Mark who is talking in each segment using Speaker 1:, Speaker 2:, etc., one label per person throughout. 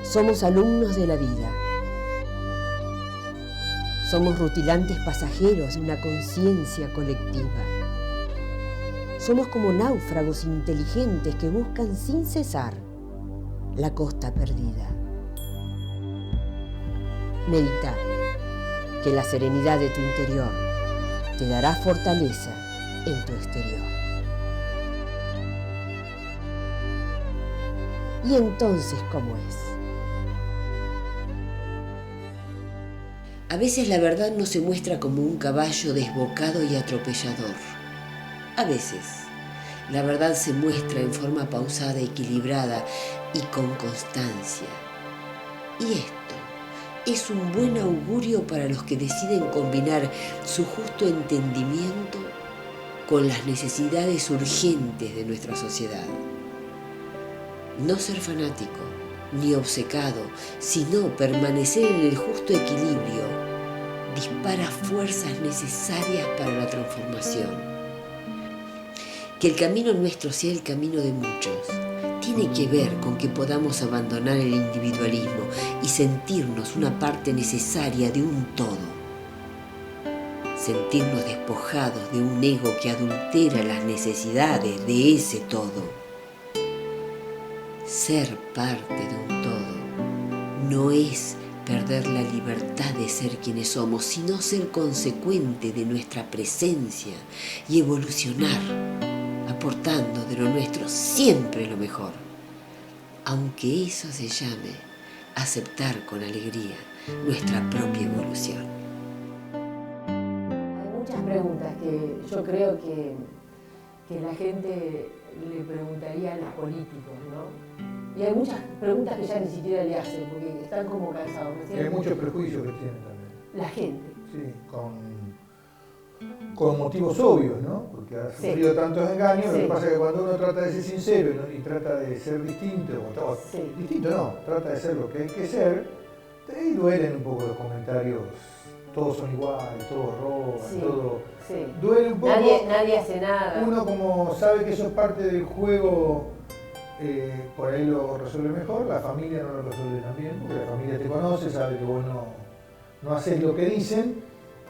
Speaker 1: Somos alumnos de la vida. Somos rutilantes pasajeros de una conciencia colectiva. Somos como náufragos inteligentes que buscan sin cesar la costa perdida. Medita que la serenidad de tu interior te dará fortaleza en tu exterior. ¿Y entonces cómo es? A veces la verdad no se muestra como un caballo desbocado y atropellador. A veces la verdad se muestra en forma pausada, equilibrada y con constancia. Y esto es un buen augurio para los que deciden combinar su justo entendimiento con las necesidades urgentes de nuestra sociedad. No ser fanático ni obcecado, sino permanecer en el justo equilibrio, dispara fuerzas necesarias para la transformación. Que el camino nuestro sea el camino de muchos tiene que ver con que podamos abandonar el individualismo y sentirnos una parte necesaria de un todo. Sentirnos despojados de un ego que adultera las necesidades de ese todo. Ser parte de un todo no es perder la libertad de ser quienes somos, sino ser consecuente de nuestra presencia y evolucionar, aportando de lo nuestro siempre lo mejor, aunque eso se llame aceptar con alegría nuestra propia evolución.
Speaker 2: Hay muchas preguntas que yo creo que la gente le preguntaría a los políticos, ¿no? Y hay muchas preguntas que ya ni siquiera le hacen, porque están como cansados.
Speaker 3: Hay muchos prejuicios que tienen también.
Speaker 2: La gente.
Speaker 3: Sí, con motivos obvios, ¿no? Porque ha sufrido tantos engaños. Lo que pasa es que cuando uno trata de ser sincero y trata de ser distinto, distinto no, trata de ser lo que hay que ser, ahí duelen un poco los comentarios. Todos son iguales, todos roban, todo.
Speaker 2: Sí.
Speaker 3: Duele un poco.
Speaker 2: Nadie hace nada.
Speaker 3: Uno, como sabe que eso es parte del juego, por ahí lo resuelve mejor. La familia no lo resuelve tan bien, porque la familia te conoce, sabe que vos no haces lo que dicen,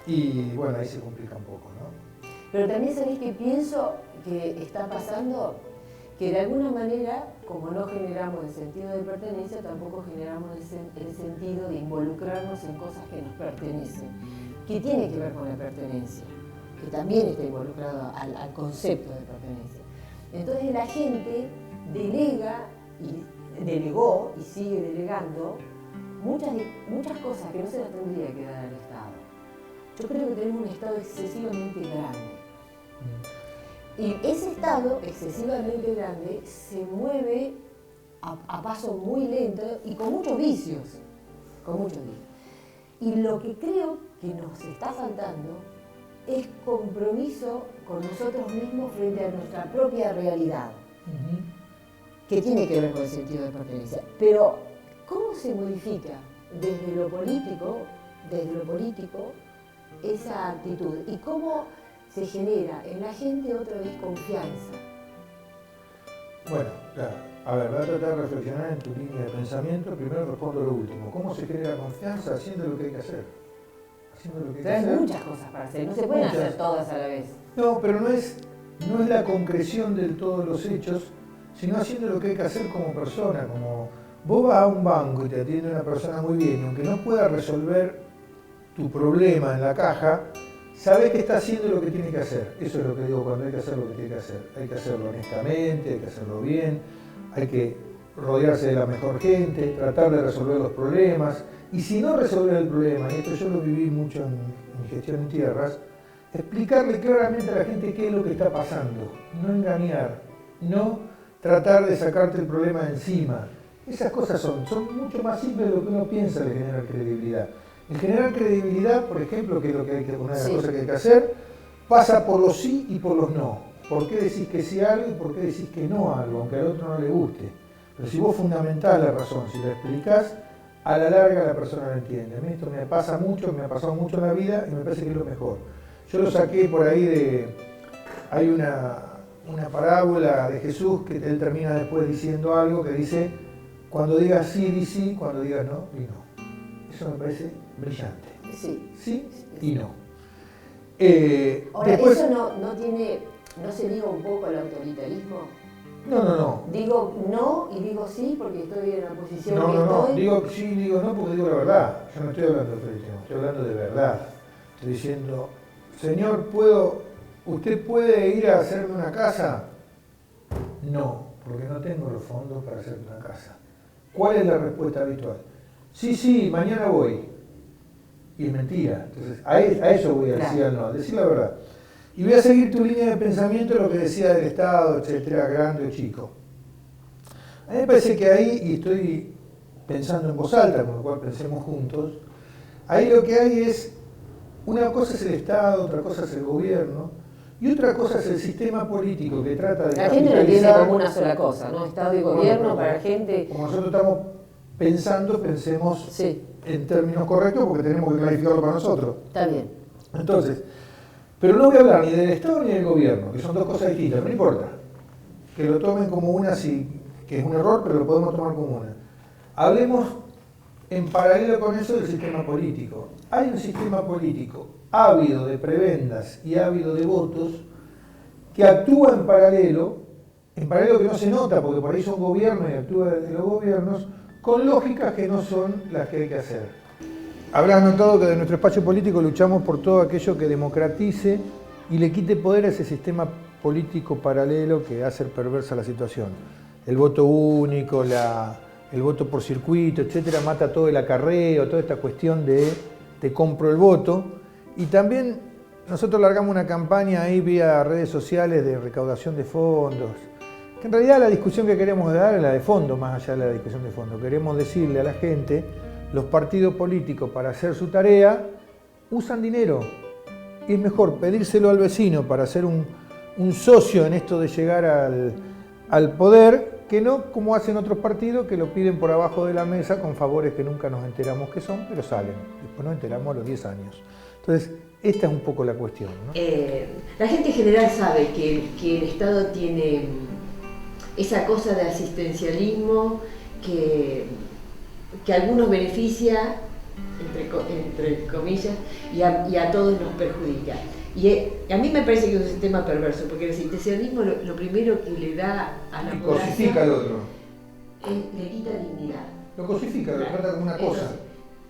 Speaker 3: y bueno, ahí se complica un poco, ¿no?
Speaker 2: Pero también sabéis que pienso que está pasando que de alguna manera, como no generamos el sentido de pertenencia, tampoco generamos el sentido de involucrarnos en cosas que nos pertenecen, que tiene que ver con la pertenencia, que también está involucrado al concepto de pertenencia. Entonces la gente delegó y sigue delegando muchas cosas que no se las tendría que dar al Estado. Yo creo que tenemos un Estado excesivamente grande. Y ese Estado excesivamente grande se mueve a paso muy lento y con muchos vicios. Y lo que creo que nos está faltando es compromiso con nosotros mismos frente a nuestra propia realidad, que tiene que ver con el sentido de pertenencia. Pero, ¿cómo se modifica desde lo político, esa actitud? ¿Y cómo se genera en la gente otra vez confianza?
Speaker 3: Bueno, claro. A ver, voy a tratar de reflexionar en tu línea de pensamiento. Primero respondo lo último. ¿Cómo se genera confianza? Haciendo lo que hay que hacer.
Speaker 2: Hay muchas cosas para hacer, no se pueden hacer todas a la vez.
Speaker 3: No, pero no es la concreción de todos los hechos, sino haciendo lo que hay que hacer como persona. Como vos vas a un banco y te atiende una persona muy bien, y aunque no pueda resolver tu problema en la caja, sabés que está haciendo lo que tiene que hacer. Eso es lo que digo cuando hay que hacer lo que tiene que hacer. Hay que hacerlo honestamente, hay que hacerlo bien, hay que rodearse de la mejor gente, tratar de resolver los problemas. Y si no resolver el problema, y esto yo lo viví mucho en gestión en tierras, explicarle claramente a la gente qué es lo que está pasando, no engañar, no tratar de sacarte el problema de encima. Esas cosas son mucho más simples de lo que uno piensa de generar credibilidad. El generar credibilidad, por ejemplo, que es una de las cosas que hay que hacer, pasa por los sí y por los no. ¿Por qué decís que sí a algo y por qué decís que no a algo, aunque al otro no le guste? Pero si vos fundamentás la razón, si la explicás, a la larga la persona lo entiende. A mí esto me pasa mucho, me ha pasado mucho en la vida y me parece que es lo mejor. Yo lo saqué por ahí hay una parábola de Jesús que él termina después diciendo algo que dice: cuando digas sí, di sí, cuando digas no, di no. Eso me parece brillante.
Speaker 2: Sí.
Speaker 3: Sí y no.
Speaker 2: Ahora,
Speaker 3: después,
Speaker 2: eso no tiene, ¿no se liga un poco al autoritarismo?
Speaker 3: No.
Speaker 2: Digo no y digo sí porque estoy en la posición que
Speaker 3: No.
Speaker 2: estoy.
Speaker 3: Digo sí, digo no porque digo la verdad. Yo no estoy hablando de autoritarismo, estoy hablando de verdad. Estoy diciendo, señor, ¿usted puede ir a hacerme una casa? No, porque no tengo los fondos para hacerme una casa. ¿Cuál es la respuesta habitual? Sí, mañana voy. Y es mentira. Entonces, a eso voy a decir al no, a decir la verdad. Y voy a seguir tu línea de pensamiento, lo que decía del Estado, etcétera, grande o chico. A mí me parece que ahí, y estoy pensando en voz alta, con lo cual pensemos juntos, ahí lo que hay es, una cosa es el Estado, otra cosa es el gobierno, y otra cosa es el sistema político que trata de
Speaker 2: La gente lo entiende como una sola cosa, ¿no? Estado y gobierno para la gente.
Speaker 3: Como nosotros estamos pensando, pensemos
Speaker 2: Sí.
Speaker 3: en términos correctos porque tenemos que clarificarlo para nosotros.
Speaker 2: Está bien.
Speaker 3: Entonces, pero no voy a hablar ni del Estado ni del gobierno, que son dos cosas distintas, no importa. Que lo tomen como una, sí, que es un error, pero lo podemos tomar como una. Hablemos en paralelo con eso del sistema político. Hay un sistema político ávido de prebendas y ávido de votos que actúa en paralelo que no se nota, porque por ahí son gobiernos y actúa desde los gobiernos, con lógicas que no son las que hay que hacer. Habrás notado que de nuestro espacio político luchamos por todo aquello que democratice y le quite poder a ese sistema político paralelo que hace perversa la situación. El voto único, el voto por circuito, etcétera, mata todo el acarreo, toda esta cuestión de te compro el voto. Y también nosotros largamos una campaña ahí vía redes sociales de recaudación de fondos, que en realidad la discusión que queremos dar es la de fondo, más allá de la discusión de fondo. Queremos decirle a la gente, los partidos políticos para hacer su tarea usan dinero. Y es mejor pedírselo al vecino para ser un socio en esto de llegar al poder, que no como hacen otros partidos que lo piden por abajo de la mesa con favores que nunca nos enteramos que son, pero salen. Después nos enteramos a los 10 años. Entonces, esta es un poco la cuestión, ¿no?
Speaker 1: La gente en general sabe que el Estado tiene esa cosa de asistencialismo que a algunos beneficia, entre comillas, y a todos nos perjudica. Y a mí me parece que es un sistema perverso, porque el asistencialismo lo primero que le da a la población
Speaker 3: cosifica al otro.
Speaker 1: Le quita dignidad.
Speaker 3: Lo cosifica, lo trata como una cosa.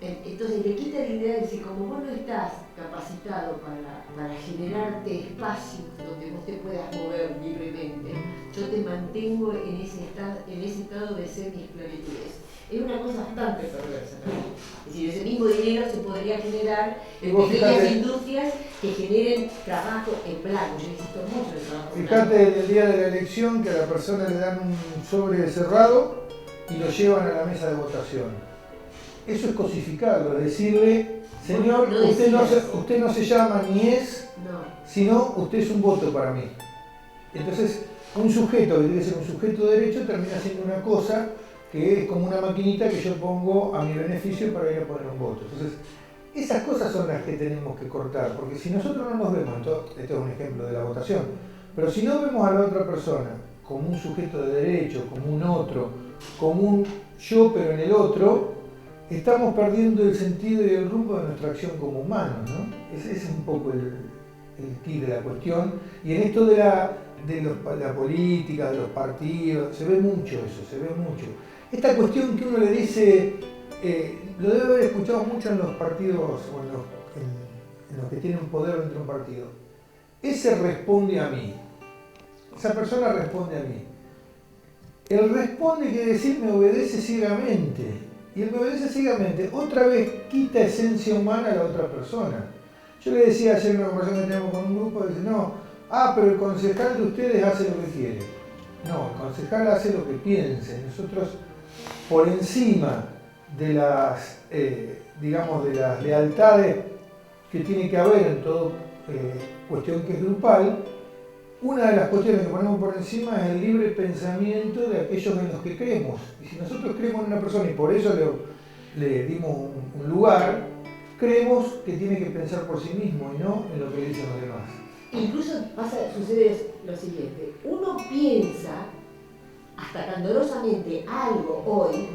Speaker 1: Entonces le quita dignidad y dice, como vos no estás capacitado para generarte espacios donde vos te puedas mover libremente, yo te mantengo en ese estado de semi-esclavitud. Es una cosa bastante perversa, ¿no? Es decir, ese mismo dinero se podría generar en pequeñas industrias que generen trabajo en blanco. Yo insisto mucho en el trabajo en blanco.
Speaker 3: Fíjate en el día de la elección que a la persona le dan un sobre cerrado y lo llevan a la mesa de votación. Eso es cosificarlo, es decirle, señor, usted no se llama ni es, sino usted es un voto para mí. Entonces, un sujeto que tiene que ser un sujeto de derecho termina siendo una cosa que es como una maquinita que yo pongo a mi beneficio para ir a poner un voto. Entonces, esas cosas son las que tenemos que cortar, porque si nosotros no nos vemos, esto es un ejemplo de la votación, pero si no vemos a la otra persona como un sujeto de derecho, como un otro, como un yo pero en el otro, estamos perdiendo el sentido y el rumbo de nuestra acción como humanos, ¿no? Ese es un poco el key de la cuestión. Y en esto de la política, de los partidos, se ve mucho eso, se ve mucho. Esta cuestión que uno le dice, lo debe haber escuchado mucho en los partidos o en los que tienen poder dentro de un partido. Ese responde a mí. Esa persona responde a mí. El responde quiere decir me obedece ciegamente. Y el me obedece ciegamente otra vez quita esencia humana a la otra persona. Yo le decía ayer en una conversación que teníamos con un grupo, dice, pero el concejal de ustedes hace lo que quiere. No, el concejal hace lo que piense. Nosotros, por encima de las, digamos, de las lealtades que tiene que haber en toda cuestión que es grupal, una de las cuestiones que ponemos por encima es el libre pensamiento de aquellos en los que creemos. Y si nosotros creemos en una persona y por eso le dimos un lugar, creemos que tiene que pensar por sí mismo y no en lo que dicen los demás.
Speaker 1: Incluso sucede lo siguiente, uno piensa
Speaker 2: hasta candorosamente algo hoy,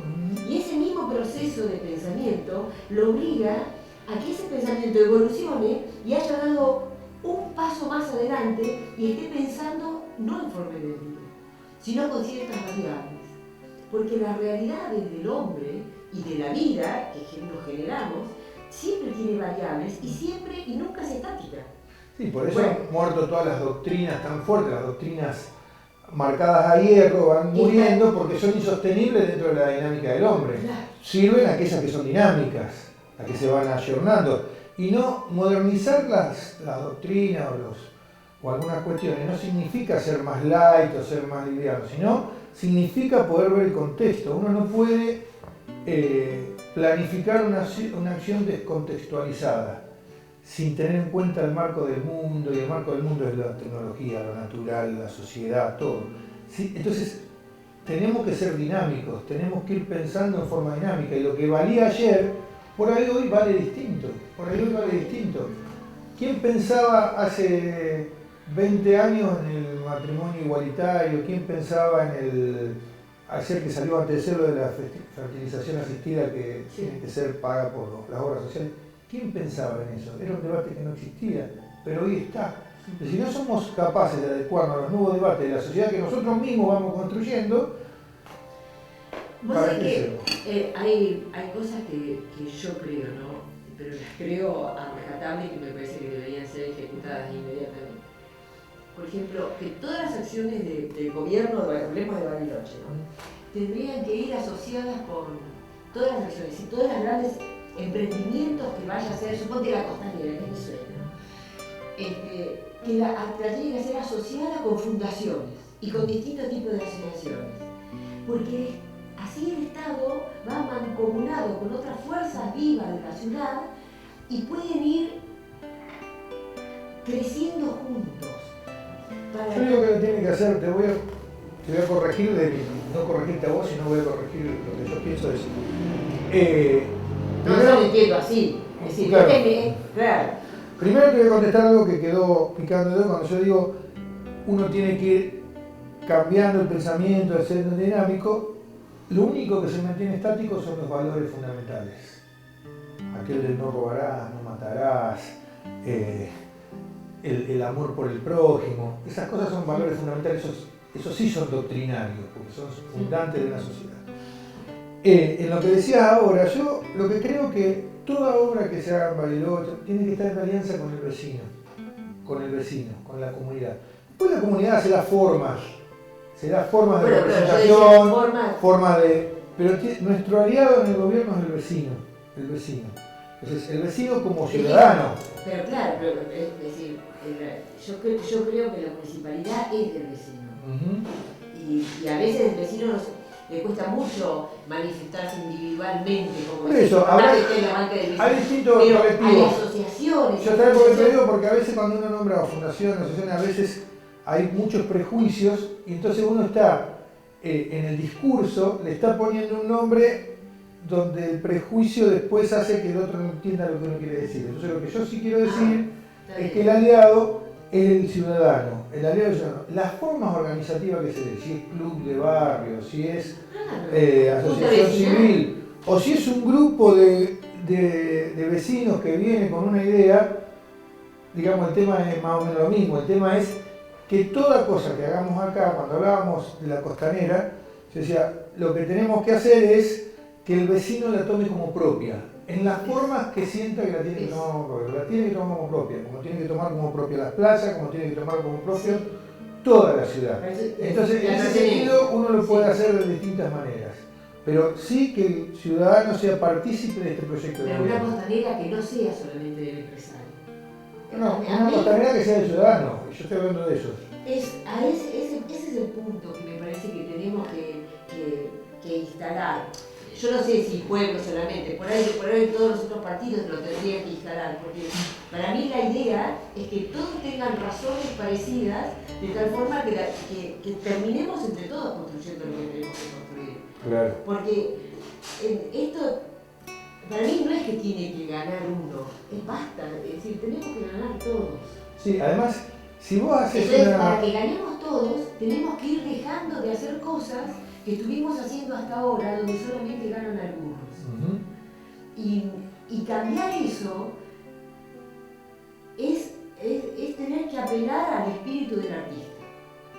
Speaker 2: y ese mismo proceso de pensamiento lo obliga a que ese pensamiento evolucione y haya dado un paso más adelante y esté pensando no en forma idéntica, sino con ciertas variables. Porque las realidades del hombre y de la vida que nos generamos siempre tiene variables y siempre y nunca es estática.
Speaker 3: Sí, por eso han muerto todas las doctrinas tan fuertes, las doctrinas marcadas a hierro van muriendo porque son insostenibles dentro de la dinámica del hombre.
Speaker 2: Claro.
Speaker 3: Sirven aquellas que son dinámicas, las que se van ayornando. Y no modernizar las doctrinas o algunas cuestiones no significa ser más light o ser más liviano, sino significa poder ver el contexto. Uno no puede planificar una acción descontextualizada sin tener en cuenta el marco del mundo, y el marco del mundo es la tecnología, lo natural, la sociedad, todo. ¿Sí? Entonces, tenemos que ser dinámicos, tenemos que ir pensando en forma dinámica, y lo que valía ayer, por ahí hoy vale distinto, ¿Quién pensaba hace 20 años en el matrimonio igualitario? ¿Quién pensaba en ayer que salió antes de ser lo de la fertilización asistida que tiene que ser paga por las obras sociales? ¿Quién pensaba en eso? Era un debate que no existía, pero hoy está. Si no somos capaces de adecuarnos a los nuevos debates de la sociedad que nosotros mismos vamos construyendo,
Speaker 2: vos sabés que hay cosas que yo creo, ¿no? Pero las creo a rajatabla y que me parece que deberían ser ejecutadas inmediatamente. Por ejemplo, que todas las acciones del gobierno, hablemos de Bariloche, ¿no? Tendrían que ir asociadas con todas las acciones y todas las grandes emprendimientos que vaya a hacer, suponte la costanera, que me suena, ¿no? Que la tiene que ser asociada con fundaciones y con distintos tipos de asociaciones. Porque así el Estado va mancomunado con otras fuerzas vivas de la ciudad y pueden ir creciendo juntos.
Speaker 3: Yo digo que lo tiene que hacer, te voy a corregir, no corregirte a vos, sino voy a corregir lo que yo pienso es...
Speaker 2: no, yo lo entiendo así. Es decir, claro.
Speaker 3: Primero te voy a contestar algo que quedó picando cuando yo digo uno tiene que ir cambiando el pensamiento, de ser dinámico. Lo único que se mantiene estático son los valores fundamentales. Aquel del no robarás, no matarás, el amor por el prójimo. Esas cosas son valores fundamentales, esos sí son doctrinarios, porque son fundantes de una sociedad. En lo que decías ahora, yo lo que creo que toda obra que se haga en Bariloche tiene que estar en alianza con el vecino, con la comunidad. Después la comunidad se da formas de representación, pero nuestro aliado en el gobierno es el vecino. Entonces, el vecino como ciudadano.
Speaker 2: Pero claro, es decir, yo creo que la municipalidad es del vecino. Y a veces el vecino le cuesta mucho manifestarse individualmente, como
Speaker 3: eso, hay distintos colectivos.
Speaker 2: Hay asociaciones.
Speaker 3: Yo también porque te digo, porque a veces cuando uno nombra fundaciones, asociaciones, a veces hay muchos prejuicios y entonces uno está en el discurso, le está poniendo un nombre donde el prejuicio después hace que el otro no entienda lo que uno quiere decir. Entonces lo que yo sí quiero decir es que el aliado es el ciudadano, las formas organizativas que se dé, si es club de barrio, si es asociación civil, o si es un grupo de vecinos que viene con una idea, digamos, el tema es más o menos lo mismo. El tema es que toda cosa que hagamos acá, cuando hablábamos de la costanera, se decía, lo que tenemos que hacer es que el vecino la tome como propia, en las formas que sienta que la tiene que tomar como propia. La tiene que tomar como propia, como tiene que tomar como propia las plazas, como tiene que tomar como propio toda la ciudad. Entonces, en ese sentido, uno lo puede hacer de distintas maneras. Pero sí que el ciudadano sea partícipe de este proyecto de gobierno.
Speaker 2: Pero una costanera que no sea solamente del empresario.
Speaker 3: No, una costanera que sea del ciudadano. Yo estoy hablando de eso.
Speaker 2: Ese es el punto que me parece que tenemos que instalar. Yo no sé si pueblo solamente, por ahí todos los otros partidos lo tendrían que instalar, porque para mí la idea es que todos tengan razones parecidas, de tal forma que terminemos entre todos construyendo lo que tenemos que construir.
Speaker 3: Claro.
Speaker 2: Porque esto, para mí no es que tiene que ganar uno, es basta, es decir, tenemos que ganar todos.
Speaker 3: Sí, además, si vos haces
Speaker 2: entonces, para que ganemos todos tenemos que ir dejando de hacer cosas que estuvimos haciendo hasta ahora, donde solamente ganan algunos. Y cambiar eso es tener que apelar al espíritu del artista,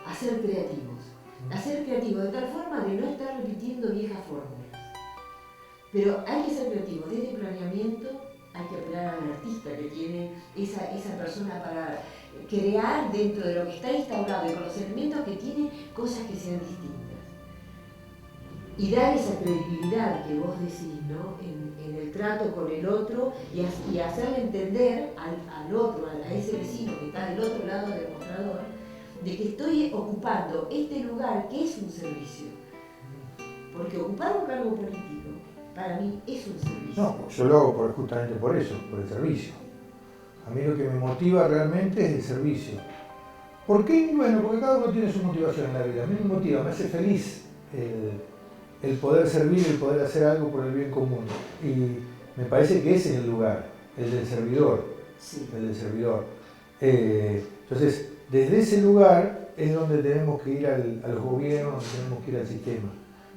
Speaker 2: a ser creativos, de tal forma de no estar repitiendo viejas fórmulas. Pero hay que ser creativos, desde el planeamiento hay que apelar al artista que tiene esa persona para crear dentro de lo que está instaurado y con los elementos que tiene cosas que sean distintas. Y dar esa credibilidad que vos decís, ¿no? En el trato con el otro y hacerle entender al otro, a ese vecino que está del otro lado del mostrador, de que estoy ocupando este lugar que es un servicio. Porque ocupar un cargo político, para mí, es un servicio.
Speaker 3: No, yo lo hago justamente por eso, por el servicio. A mí lo que me motiva realmente es el servicio. ¿Por qué? Bueno, porque cada uno tiene su motivación en la vida. A mí me motiva, me hace feliz el poder servir, el poder hacer algo por el bien común. Y me parece que ese es el lugar, el del servidor.
Speaker 2: Sí.
Speaker 3: El del servidor. Entonces, desde ese lugar es donde tenemos que ir a los gobiernos, tenemos que ir al sistema.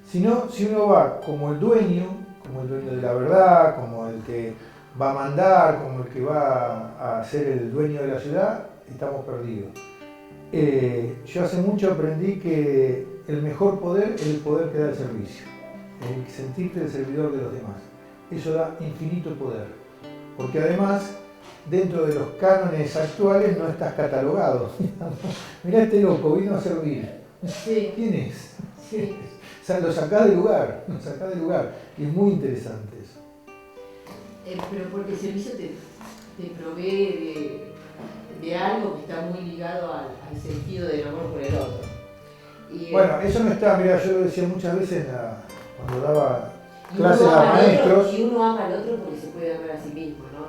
Speaker 3: Si uno va como el dueño de la verdad, como el que va a mandar, como el que va a ser el dueño de la ciudad, estamos perdidos. Yo hace mucho aprendí que el mejor poder es el poder que da el servicio, el sentirte el servidor de los demás. Eso da infinito poder, porque además, dentro de los cánones actuales no estás catalogado. Mirá, este loco vino a servir.
Speaker 2: Sí.
Speaker 3: ¿Quién es?
Speaker 2: Sí.
Speaker 3: O sea, lo sacás del lugar, y es muy interesante eso.
Speaker 2: Pero porque el servicio te provee de algo que está muy ligado al sentido del amor por el otro.
Speaker 3: Bueno, eso no está, mira, yo lo decía muchas veces cuando daba clases a maestros.
Speaker 2: Y uno ama al otro porque se puede amar a sí mismo, ¿no?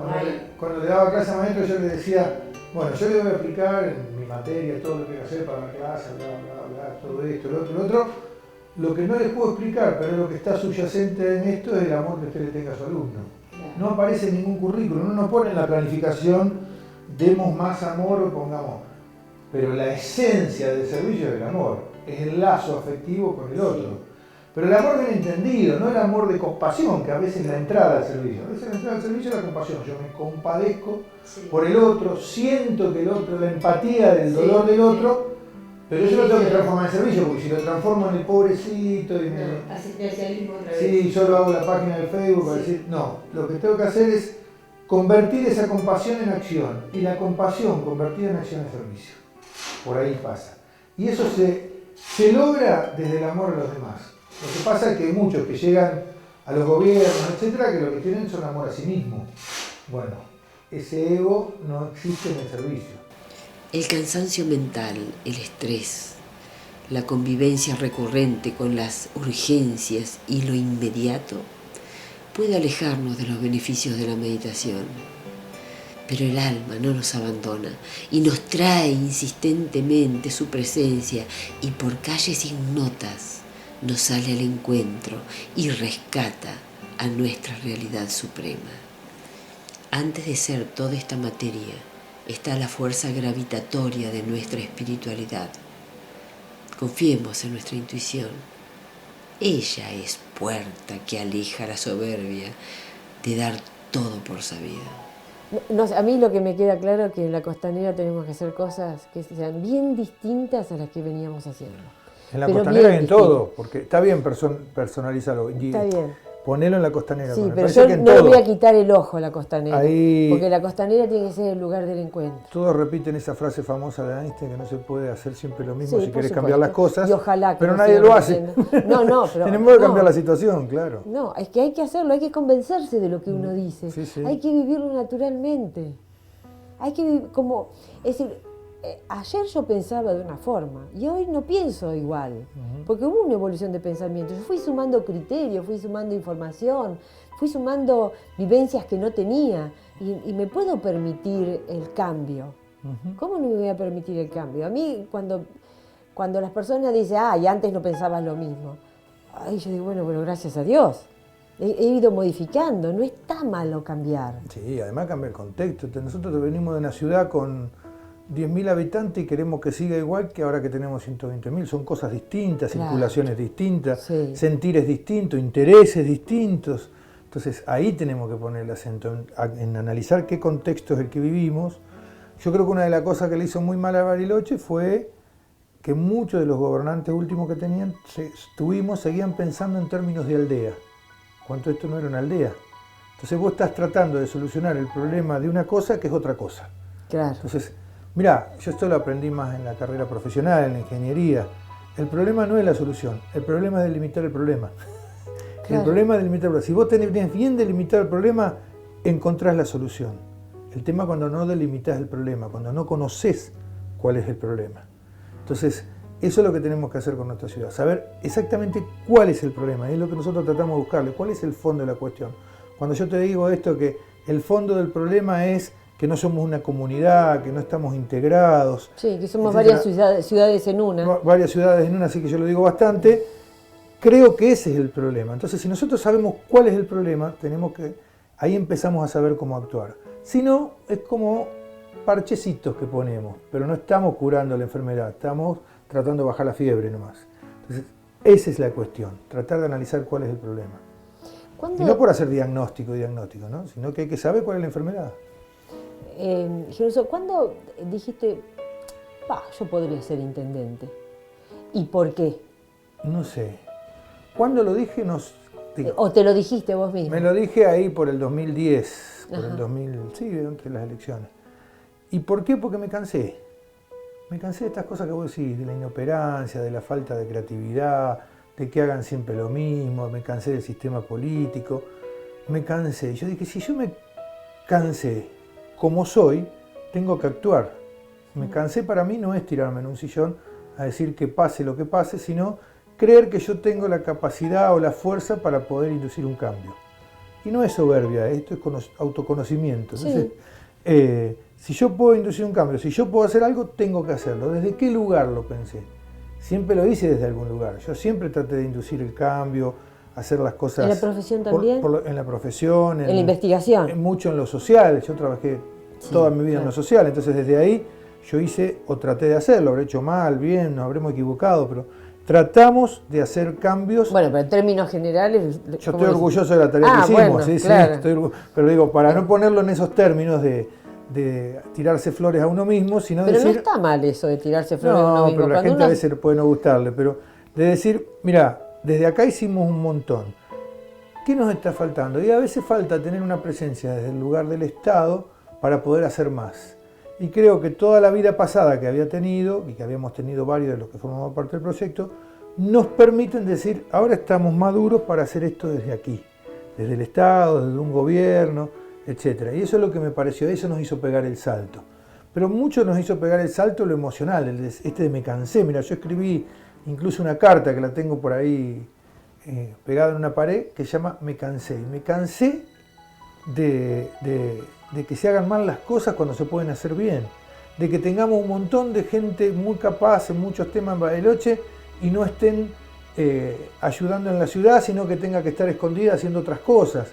Speaker 3: Cuando le daba clases a maestros yo les decía, bueno, yo le voy a aplicar en mi materia todo lo que hay que hacer para la clase, todo esto, lo otro. Lo que no les puedo explicar, pero lo que está subyacente en esto es el amor que usted le tenga a su alumno. Claro. No aparece en ningún currículum, uno no pone en la planificación, demos más amor o pongamos. Pero la esencia del servicio es el amor, es el lazo afectivo con el otro. Pero el amor bien entendido, no el amor de compasión, que a veces es la entrada al servicio. A veces la entrada al servicio es la compasión. Yo me compadezco por el otro, siento que el otro, la empatía del dolor del otro, pero yo lo tengo que transformar en servicio, porque si lo transformo en el pobrecito y
Speaker 2: asistencialismo otra vez.
Speaker 3: Sí, yo lo hago en la página de Facebook para decir, no, lo que tengo que hacer es convertir esa compasión en acción, y la compasión convertida en acción es servicio. Por ahí pasa. Y eso se logra desde el amor a los demás. Lo que pasa es que hay muchos que llegan a los gobiernos, etcétera, que lo que tienen son amor a sí mismos. Bueno, ese ego no existe en el servicio.
Speaker 1: El cansancio mental, el estrés, la convivencia recurrente con las urgencias y lo inmediato puede alejarnos de los beneficios de la meditación. Pero el alma no nos abandona y nos trae insistentemente su presencia y por calles ignotas nos sale al encuentro y rescata a nuestra realidad suprema. Antes de ser toda esta materia, está la fuerza gravitatoria de nuestra espiritualidad. Confiemos en nuestra intuición. Ella es puerta que aleja la soberbia de dar todo por sabido.
Speaker 2: No, a mí lo que me queda claro es que en la Costanera tenemos que hacer cosas que sean bien distintas a las que veníamos haciendo.
Speaker 3: En la Costanera y en todo, porque está bien personalizarlo.
Speaker 2: Está bien.
Speaker 3: Ponelo en la Costanera.
Speaker 2: Sí, pero yo no le voy a quitar el ojo a la Costanera.
Speaker 3: Ahí,
Speaker 2: porque la Costanera tiene que ser el lugar del encuentro.
Speaker 3: Todos repiten esa frase famosa de Einstein, que no se puede hacer siempre lo mismo,
Speaker 2: sí,
Speaker 3: si querés cambiar las cosas.
Speaker 2: Y ojalá que
Speaker 3: pero
Speaker 2: no
Speaker 3: nadie lo hace.
Speaker 2: No, pero
Speaker 3: tenemos que cambiar la situación, claro.
Speaker 2: No, es que hay que hacerlo, hay que convencerse de lo que uno dice.
Speaker 3: Sí, sí.
Speaker 2: Hay que vivirlo naturalmente. Hay que vivir como... Es decir, ayer yo pensaba de una forma y hoy no pienso igual, porque hubo una evolución de pensamiento. Yo fui sumando criterios, fui sumando información, fui sumando vivencias que no tenía y me puedo permitir el cambio. ¿Cómo no me voy a permitir el cambio? A mí cuando las personas dicen, y antes no pensabas lo mismo, yo digo, bueno, gracias a Dios. He ido modificando, no está malo cambiar.
Speaker 3: Sí, además cambia el contexto. Nosotros venimos de una ciudad con 10.000 habitantes y queremos que siga igual que ahora que tenemos 120.000. Son cosas distintas,
Speaker 2: Claro.
Speaker 3: circulaciones distintas,
Speaker 2: Sí.
Speaker 3: sentires distintos, intereses distintos. Entonces ahí tenemos que poner el acento, en analizar qué contexto es el que vivimos. Yo creo que una de las cosas que le hizo muy mal a Bariloche fue que muchos de los gobernantes últimos que tenían, seguían pensando en términos de aldea, cuando esto no era una aldea. Entonces vos estás tratando de solucionar el problema de una cosa que es otra cosa.
Speaker 2: Claro.
Speaker 3: Entonces, mirá, yo esto lo aprendí más en la carrera profesional, en la ingeniería. El problema no es la solución, el problema es delimitar el problema.
Speaker 2: Claro.
Speaker 3: El problema es delimitar el problema. Si vos tenés bien delimitado el problema, encontrás la solución. El tema es cuando no delimitas el problema, cuando no conoces cuál es el problema. Entonces, eso es lo que tenemos que hacer con nuestra ciudad, saber exactamente cuál es el problema, y es lo que nosotros tratamos de buscarle, cuál es el fondo de la cuestión. Cuando yo te digo esto, que el fondo del problema es que no somos una comunidad, que no estamos integrados.
Speaker 2: Sí, que somos
Speaker 3: etcétera.
Speaker 2: varias ciudades en una.
Speaker 3: Varias ciudades en una, así que yo lo digo bastante. Creo que ese es el problema. Entonces, si nosotros sabemos cuál es el problema, ahí empezamos a saber cómo actuar. Si no, es como parchecitos que ponemos, pero no estamos curando la enfermedad, estamos tratando de bajar la fiebre nomás. Entonces, esa es la cuestión, tratar de analizar cuál es el problema. Y no por hacer diagnóstico, ¿no? Sino que hay que saber cuál es la enfermedad.
Speaker 2: Giruso, ¿cuándo dijiste, yo podría ser intendente? ¿Y por qué?
Speaker 3: No sé. ¿Cuándo lo dije?
Speaker 2: ¿O te lo dijiste vos mismo?
Speaker 3: Me lo dije ahí por el 2010,
Speaker 2: Ajá.
Speaker 3: sí, entre las elecciones. ¿Y por qué? Porque me cansé. Me cansé de estas cosas que vos decís, de la inoperancia, de la falta de creatividad, de que hagan siempre lo mismo, me cansé del sistema político, me cansé. Yo dije, si yo me cansé como soy, tengo que actuar. Me cansé para mí no es tirarme en un sillón a decir que pase lo que pase, sino creer que yo tengo la capacidad o la fuerza para poder inducir un cambio. Y no es soberbia, esto es autoconocimiento. Entonces,
Speaker 2: Sí.
Speaker 3: Si yo puedo inducir un cambio, si yo puedo hacer algo, tengo que hacerlo. ¿Desde qué lugar lo pensé? Siempre lo hice desde algún lugar. Yo siempre traté de inducir el cambio, hacer las cosas...
Speaker 2: ¿En la profesión también?
Speaker 3: En la profesión.
Speaker 2: ¿En la investigación?
Speaker 3: Mucho en lo social. Yo trabajé toda mi vida en lo social. Entonces desde ahí yo hice o traté de hacerlo. Habré hecho mal, bien, nos habremos equivocado, pero tratamos de hacer cambios.
Speaker 2: Bueno, pero en términos generales...
Speaker 3: Yo estoy orgulloso de la tarea que hicimos.
Speaker 2: Bueno,
Speaker 3: Sí,
Speaker 2: claro.
Speaker 3: pero digo, para no ponerlo en esos términos de tirarse flores a uno mismo, sino
Speaker 2: Pero
Speaker 3: decir...
Speaker 2: no está mal eso de tirarse flores a uno
Speaker 3: No,
Speaker 2: mismo.
Speaker 3: pero la
Speaker 2: Cuando
Speaker 3: gente
Speaker 2: uno-
Speaker 3: a veces puede no gustarle, pero de decir, mira, desde acá hicimos un montón. ¿Qué nos está faltando? Y a veces falta tener una presencia desde el lugar del Estado para poder hacer más. Y creo que toda la vida pasada que había tenido, y que habíamos tenido varios de los que formamos parte del proyecto, nos permiten decir, ahora estamos maduros para hacer esto desde aquí, desde el Estado, desde un gobierno, etc. Y eso es lo que me pareció, eso nos hizo pegar el salto. Pero mucho nos hizo pegar el salto lo emocional, de me cansé. Mira, yo escribí incluso una carta que la tengo por ahí pegada en una pared que se llama Me cansé. Y me cansé de que se hagan mal las cosas cuando se pueden hacer bien. De que tengamos un montón de gente muy capaz en muchos temas en Bariloche y no estén ayudando en la ciudad, sino que tenga que estar escondida haciendo otras cosas.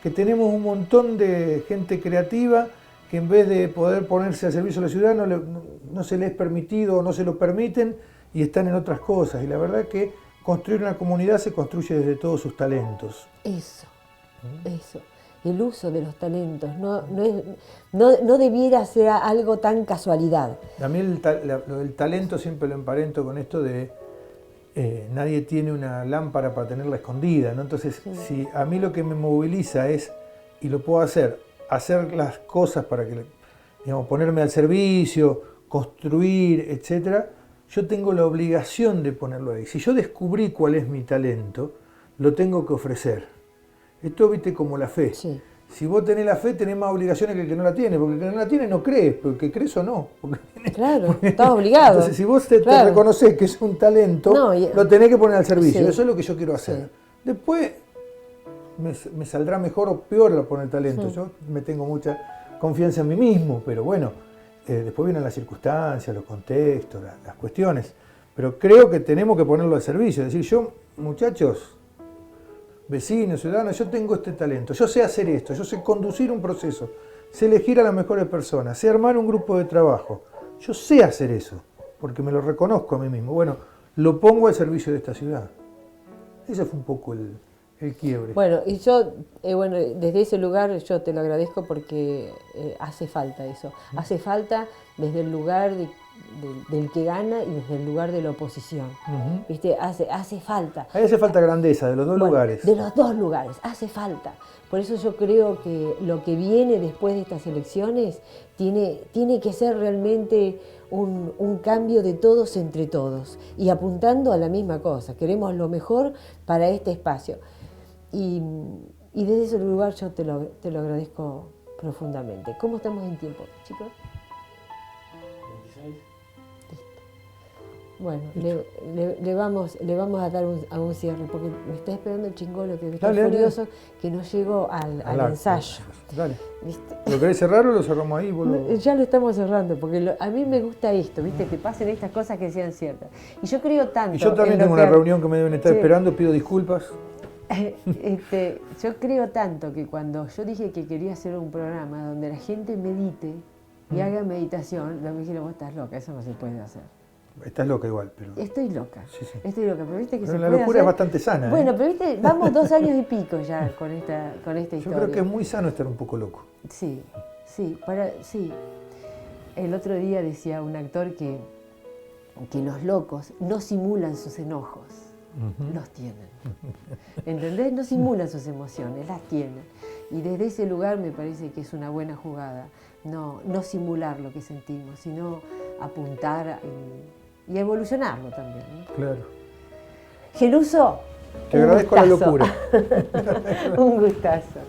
Speaker 3: Que tenemos un montón de gente creativa que en vez de poder ponerse al servicio de la ciudad no se les es permitido o no se lo permiten y están en otras cosas. Y la verdad que construir una comunidad se construye desde todos sus talentos.
Speaker 2: Eso. El uso de los talentos. No debiera ser algo tan casualidad.
Speaker 3: A mí lo del talento siempre lo emparento con esto de nadie tiene una lámpara para tenerla escondida, ¿no? Entonces, si a mí lo que me moviliza es, y lo puedo hacer las cosas para que, digamos, ponerme al servicio, construir, etc., yo tengo la obligación de ponerlo ahí. Si yo descubrí cuál es mi talento, lo tengo que ofrecer. Esto, viste, como la fe.
Speaker 2: Sí.
Speaker 3: Si vos tenés la fe, tenés más obligaciones que el que no la tiene, porque el que no la tiene no crees, porque el que crees o no.
Speaker 2: Claro, estás obligado.
Speaker 3: Entonces, si vos te
Speaker 2: Claro.
Speaker 3: reconoces que es un talento,
Speaker 2: No,
Speaker 3: lo tenés que poner al servicio.
Speaker 2: Sí.
Speaker 3: Eso es lo que yo quiero hacer.
Speaker 2: Sí.
Speaker 3: Después me saldrá mejor o peor lo poner talento.
Speaker 2: Sí.
Speaker 3: Yo me tengo mucha confianza en mí mismo, pero bueno, después vienen las circunstancias, los contextos, las cuestiones. Pero creo que tenemos que ponerlo al servicio. Es decir, yo, muchachos, vecinos, ciudadanos, yo tengo este talento, yo sé hacer esto, yo sé conducir un proceso, sé elegir a las mejores personas, sé armar un grupo de trabajo, yo sé hacer eso, porque me lo reconozco a mí mismo. Bueno, lo pongo al servicio de esta ciudad. Ese fue un poco el quiebre.
Speaker 2: Bueno, y yo, desde ese lugar yo te lo agradezco porque hace falta eso. Hace falta desde el lugar del que gana y desde el lugar de la oposición. ¿Viste? Hace falta.
Speaker 3: Ahí hace falta grandeza, de los dos lugares.
Speaker 2: De los dos lugares, hace falta. Por eso yo creo que lo que viene después de estas elecciones tiene que ser realmente un cambio de todos entre todos y apuntando a la misma cosa. Queremos lo mejor para este espacio. Y desde ese lugar yo te lo agradezco profundamente. ¿Cómo estamos en tiempo, chicos?
Speaker 4: 26.
Speaker 2: Bueno, le vamos a dar un cierre, porque me está esperando el chingolo, que está
Speaker 3: Dale,
Speaker 2: furioso, que no llego al ensayo.
Speaker 3: Dale.
Speaker 2: ¿Viste?
Speaker 3: ¿Lo querés cerrar o lo cerramos ahí?
Speaker 2: Ya lo estamos cerrando, porque a mí me gusta esto, ¿viste? Que pasen estas cosas que sean ciertas. Y yo creo tanto...
Speaker 3: Y yo también tengo una reunión que me deben estar esperando, pido disculpas.
Speaker 2: Yo creo tanto que cuando yo dije que quería hacer un programa donde la gente medite y haga meditación, me dijeron, vos estás loca, eso no se puede hacer.
Speaker 3: Estás loca igual, pero...
Speaker 2: Estoy loca,
Speaker 3: sí.
Speaker 2: Estoy loca, pero viste que
Speaker 3: pero
Speaker 2: se
Speaker 3: la
Speaker 2: puede
Speaker 3: locura
Speaker 2: hacer.
Speaker 3: es bastante sana.
Speaker 2: Bueno, pero viste, vamos 2 años y pico ya con esta historia.
Speaker 3: Yo creo que es muy sano estar un poco loco.
Speaker 2: Sí. El otro día decía un actor que los locos no simulan sus enojos, los tienen. ¿Entendés? No simulan sus emociones, las tienen. Y desde ese lugar me parece que es una buena jugada. No simular lo que sentimos, sino apuntar y evolucionarlo también, ¿no?
Speaker 3: Claro.
Speaker 2: Geluso,
Speaker 3: te agradezco la locura.
Speaker 2: Un gustazo.